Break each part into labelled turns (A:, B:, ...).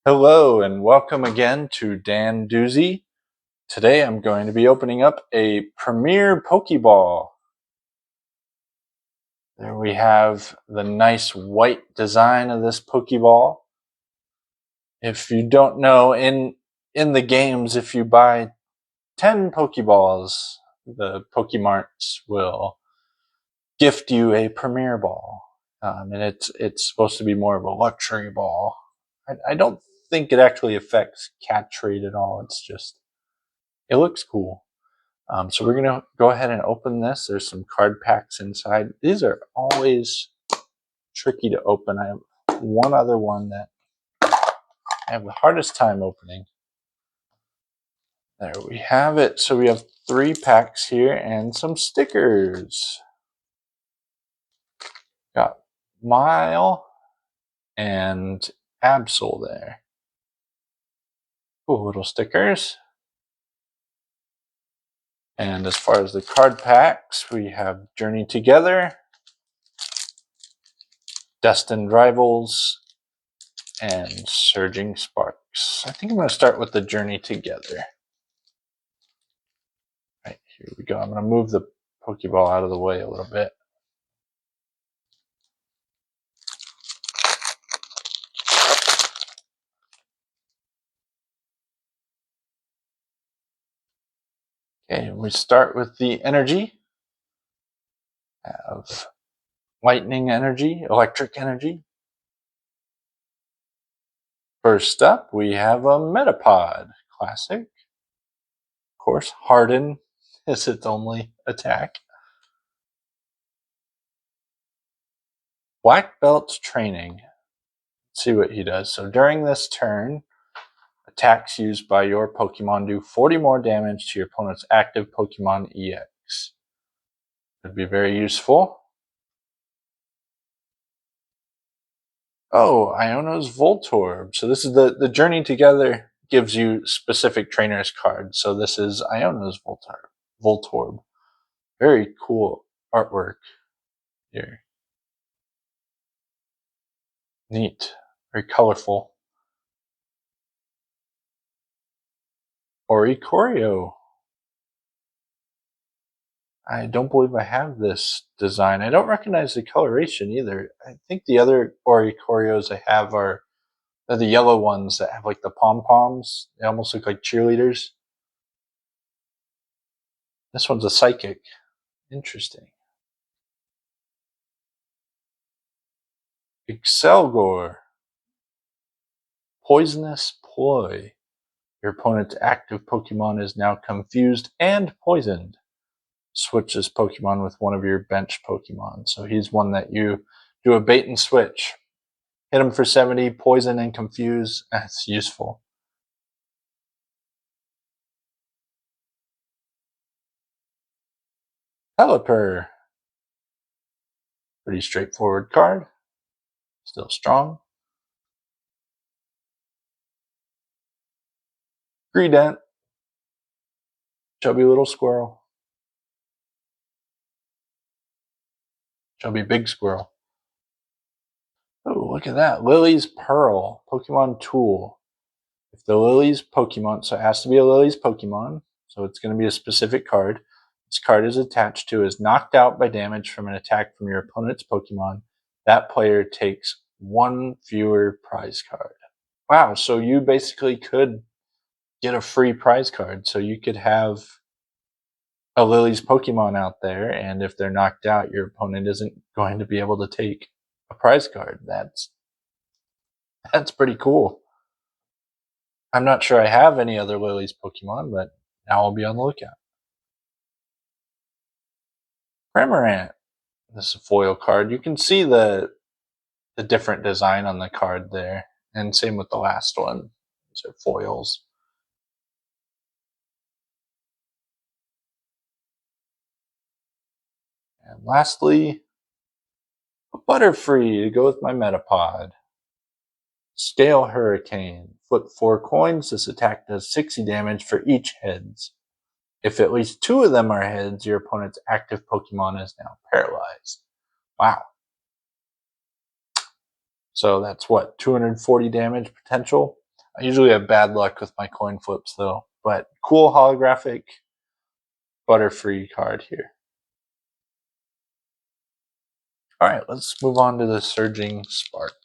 A: Hello and welcome again to Dandoozi. Today I'm going to be opening up a Premier Poké Ball. There we have the nice white design of this Poké Ball. If you don't know, in the games, if you buy 10 Pokeballs, the Pokemarts will gift you a Premier Ball. And it's supposed to be more of a luxury ball. I don't think it actually affects catch rate at all. It's just, it looks cool. So we're going to go ahead and open this. There's some card packs inside. These are always tricky to open. I have one other one that I have the hardest time opening. There we have it. So we have 3 packs here and some stickers. Got Mile and Absol there. Cool little stickers. And as far as the card packs, we have Journey Together, Destined Rivals, and Surging Sparks. I think I'm going to start with the Journey Together. Right, here we go. I'm going to move the Pokeball out of the way a little bit. Okay, we start with the energy. Have lightning energy, electric energy. First up, we have a Metapod, classic. Of course, Harden is its only attack. Black Belt's training. Let's see what he does. So during this turn, attacks used by your Pokemon do 40 more damage to your opponent's active Pokemon EX. Could be very useful. Oh, Iono's Voltorb. So this is the Journey Together gives you specific trainers cards. So this is Iono's Voltorb. Very cool artwork here. Neat. Very colorful. Oricorio. I don't believe I have this design. I don't recognize the coloration either. I think the other Oricorios I have are the yellow ones that have like the pom-poms. They almost look like cheerleaders. This one's a psychic. Interesting. Excelgor. Poisonous Ploy. Your opponent's active Pokemon is now confused and poisoned. Switch this Pokemon with one of your bench Pokemon. So he's one that you do a bait and switch. Hit him for 70, poison and confuse. That's useful. Pelipper. Pretty straightforward card. Still strong. Greedent. Chubby little squirrel. Chubby big squirrel. Oh, look at that. Lily's Pearl. Pokemon Tool. If the Lily's Pokemon, so it has to be a Lily's Pokemon, so it's going to be a specific card. This card is attached to is knocked out by damage from an attack from your opponent's Pokemon. That player takes 1 fewer prize card. Wow, so you basically could get a free prize card. So you could have a Lily's Pokemon out there, and if they're knocked out, your opponent isn't going to be able to take a prize card. That's pretty cool. I'm not sure I have any other Lily's Pokemon, but now I'll be on the lookout. Cramorant. This is a foil card. You can see the different design on the card there, and same with the last one. These are foils. And lastly, a Butterfree to go with my Metapod. Scale Hurricane. Flip 4 coins. This attack does 60 damage for each heads. If at least 2 of them are heads, your opponent's active Pokemon is now paralyzed. Wow. So that's what, 240 damage potential? I usually have bad luck with my coin flips though, but cool holographic Butterfree card here. Alright, let's move on to the Surging Sparks.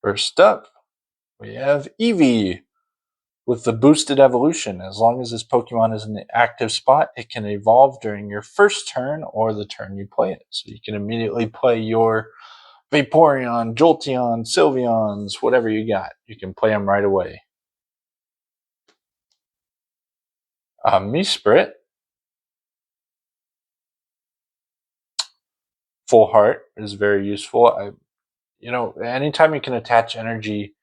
A: First up, we have Eevee with the boosted evolution. As long as this Pokemon is in the active spot, it can evolve during your first turn or the turn you play it. So you can immediately play your Vaporeon, Jolteon, Sylveons, whatever you got. You can play them right away. Mesprit, Full Heart is very useful. Anytime you can attach energy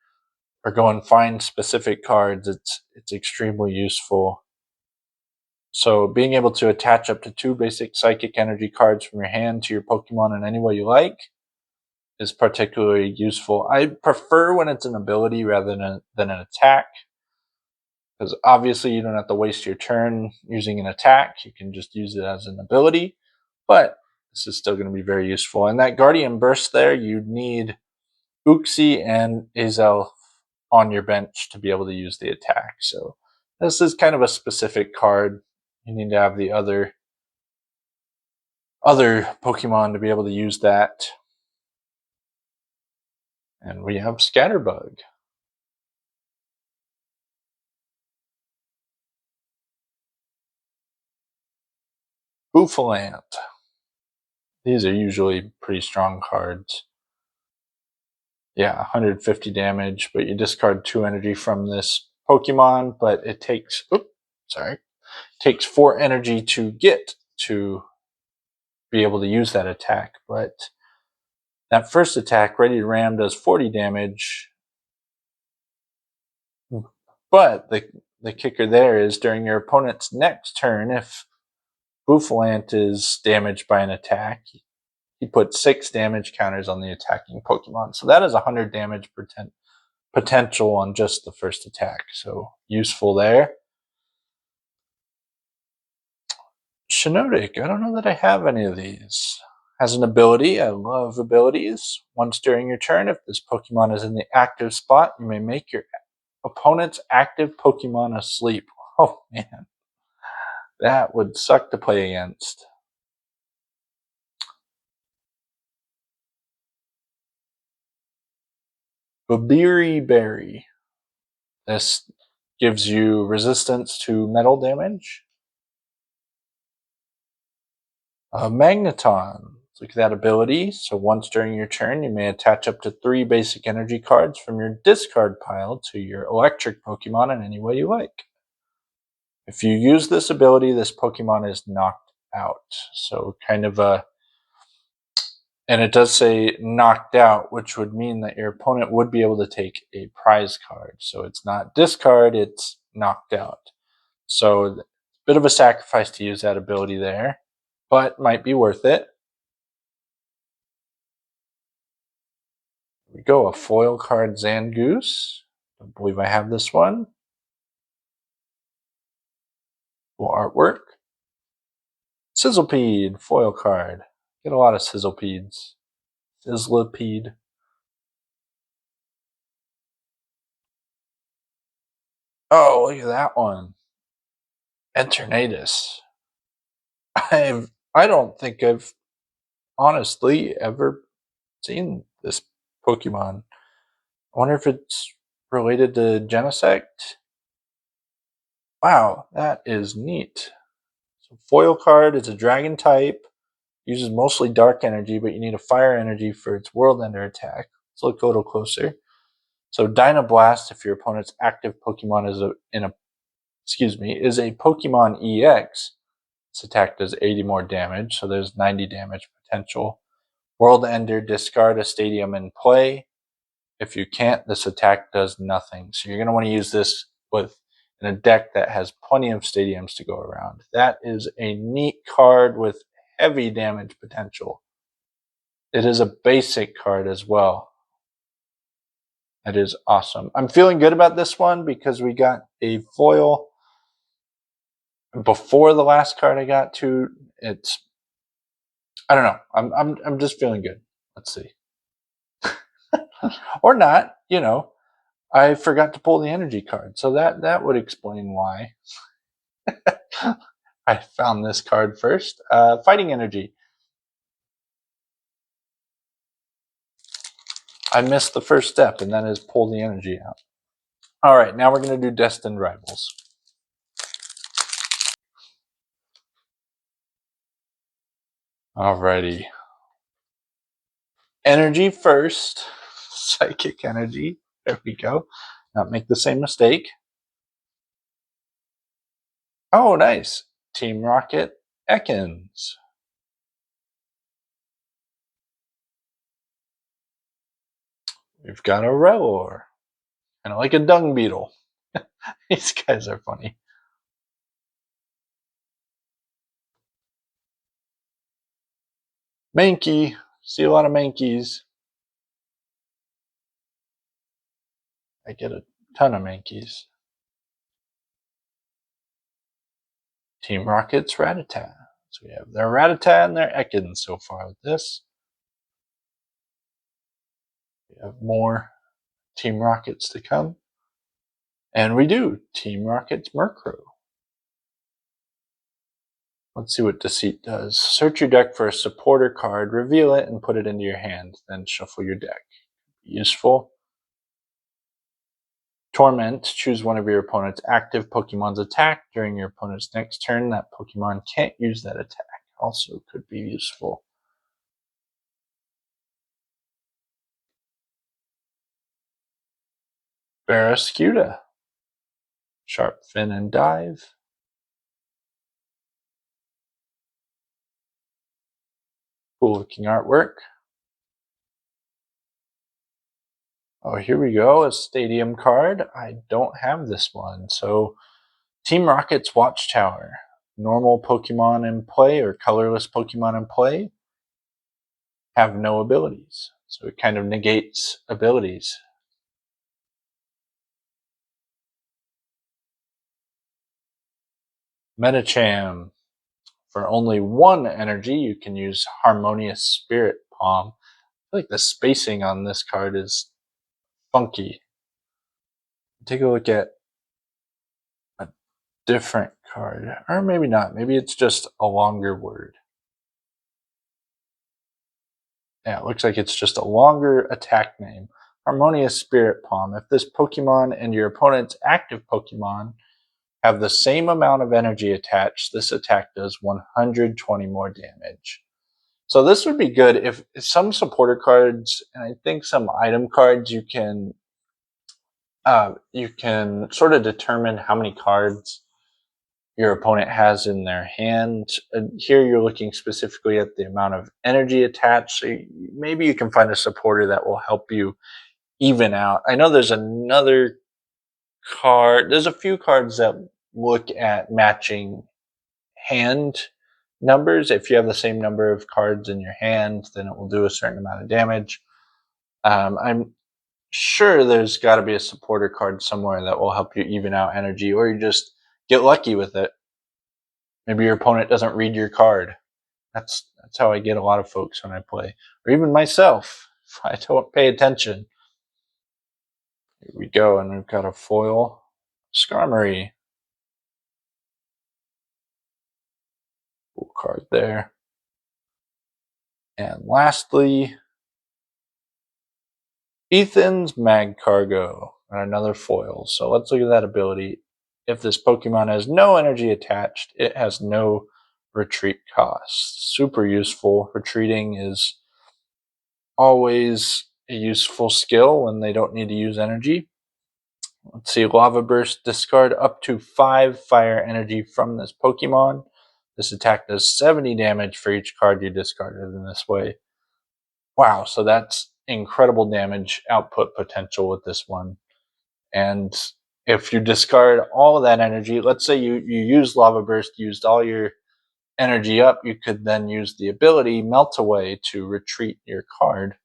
A: or go and find specific cards, it's extremely useful. So being able to attach up to 2 basic psychic energy cards from your hand to your Pokemon in any way you like is particularly useful. I prefer when it's an ability rather than an attack, because obviously you don't have to waste your turn using an attack. You can just use it as an ability, but this is still going to be very useful. And that Guardian Burst there, you need Uxie and Azelf on your bench to be able to use the attack. So this is kind of a specific card. You need to have the other Pokemon to be able to use that. And we have Scatterbug. Bouffalant. These are usually pretty strong cards. Yeah, 150 damage, but you discard 2 energy from this Pokemon, but it takes 4 energy to get to be able to use that attack. But that first attack, Ready to Ram, does 40 damage. But the kicker there is during your opponent's next turn, if Bouffalant is damaged by an attack, he puts 6 damage counters on the attacking Pokemon. So that is 100 damage potential on just the first attack. So useful there. Shiinotic, I don't know that I have any of these. Has an ability. I love abilities. Once during your turn, if this Pokemon is in the active spot, you may make your opponent's active Pokemon asleep. Oh man, that would suck to play against. Babiri Berry. This gives you resistance to metal damage. Magneton. Look at that ability. So once during your turn, you may attach up to 3 basic energy cards from your discard pile to your electric Pokemon in any way you like. If you use this ability, this Pokemon is knocked out. So kind of and it does say knocked out, which would mean that your opponent would be able to take a prize card. So it's not discard, it's knocked out. So a bit of a sacrifice to use that ability there, but might be worth it. Here we go, a foil card Zangoose. I believe I have this one. Cool artwork. Sizzlepede, foil card. Get a lot of Sizzlepedes. Sizzlepede. Oh, look at that one. Eternatus. I don't think I've honestly ever seen this Pokemon. I wonder if it's related to Genesect. Wow, that is neat. So foil card is a dragon type. Uses mostly dark energy, but you need a fire energy for its World Ender attack. Let's look a little closer. So Dynablast, if your opponent's active Pokemon is a Pokemon EX, this attack does 80 more damage, so there's 90 damage potential. World Ender, discard a stadium in play. If you can't, this attack does nothing. So you're going to want to use this in a deck that has plenty of stadiums to go around. That is a neat card with heavy damage potential. It is a basic card as well. That is awesome. I'm feeling good about this one because we got a foil before the last card I got to. I don't know. I'm just feeling good. Let's see. Or not, you know. I forgot to pull the energy card, so that would explain why. I found this card first. Fighting energy. I missed the first step, and that is pull the energy out. All right, now we're going to do Destined Rivals. Alrighty. Energy first. Psychic energy. There we go. Not make the same mistake. Oh, nice. Team Rocket Ekans. We've got a Rellor. Kind of like a dung beetle. These guys are funny. Mankey. See a lot of Mankeys. I get a ton of Mankeys. Team Rocket's Rattata. So we have their Rattata and their Ekans so far with this. We have more Team Rockets to come. And we do. Team Rocket's Murkrow. Let's see what Deceit does. Search your deck for a supporter card, reveal it, and put it into your hand. Then shuffle your deck. Useful. Torment. Choose one of your opponent's active Pokemon's attack. During your opponent's next turn, that Pokemon can't use that attack. Also could be useful. Barraskewda. Sharp Fin and Dive. Cool looking artwork. Oh, here we go, a stadium card. I don't have this one. So, Team Rocket's Watchtower. Normal Pokemon in play or colorless Pokemon in play have no abilities. So it kind of negates abilities. Metacham. For only one energy, you can use Harmonious Spirit Palm. I feel like the spacing on this card is funky. Take a look at a different card. Or maybe not. Maybe it's just a longer word. Yeah, it looks like it's just a longer attack name. Harmonious Spirit Palm. If this Pokemon and your opponent's active Pokemon have the same amount of energy attached, this attack does 120 more damage. So this would be good if some supporter cards, and I think some item cards, you can sort of determine how many cards your opponent has in their hand. And here you're looking specifically at the amount of energy attached. So maybe you can find a supporter that will help you even out. I know there's another card. There's a few cards that look at matching hand numbers. If you have the same number of cards in your hand, then it will do a certain amount of damage. I'm sure there's got to be a supporter card somewhere that will help you even out energy, or you just get lucky with it. Maybe your opponent doesn't read your card. That's how I get a lot of folks when I play, or even myself if I don't pay attention. Here we go, and we've got a foil Skarmory. Cool card there. And lastly, Ethan's Magcargo, and another foil. So let's look at that ability. If this Pokemon has no energy attached, it has no retreat cost. Super useful. Retreating is always a useful skill when they don't need to use energy. Let's see, Lava Burst. Discard up to 5 fire energy from this Pokemon. This attack does 70 damage for each card you discarded in this way. Wow, so that's incredible damage output potential with this one. And if you discard all of that energy, let's say you use Lava Burst, used all your energy up, you could then use the ability Melt Away to retreat your card.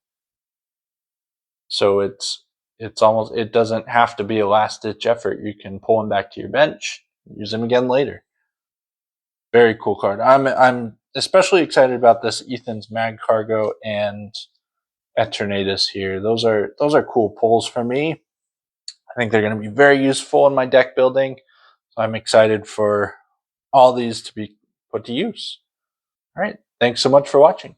A: So it's it doesn't have to be a last-ditch effort. You can pull him back to your bench, use him again later. Very cool card. I'm especially excited about this Ethan's Mag Cargo and Eternatus here. Those are cool pulls for me. I think they're going to be very useful in my deck building. So I'm excited for all these to be put to use. All right. Thanks so much for watching.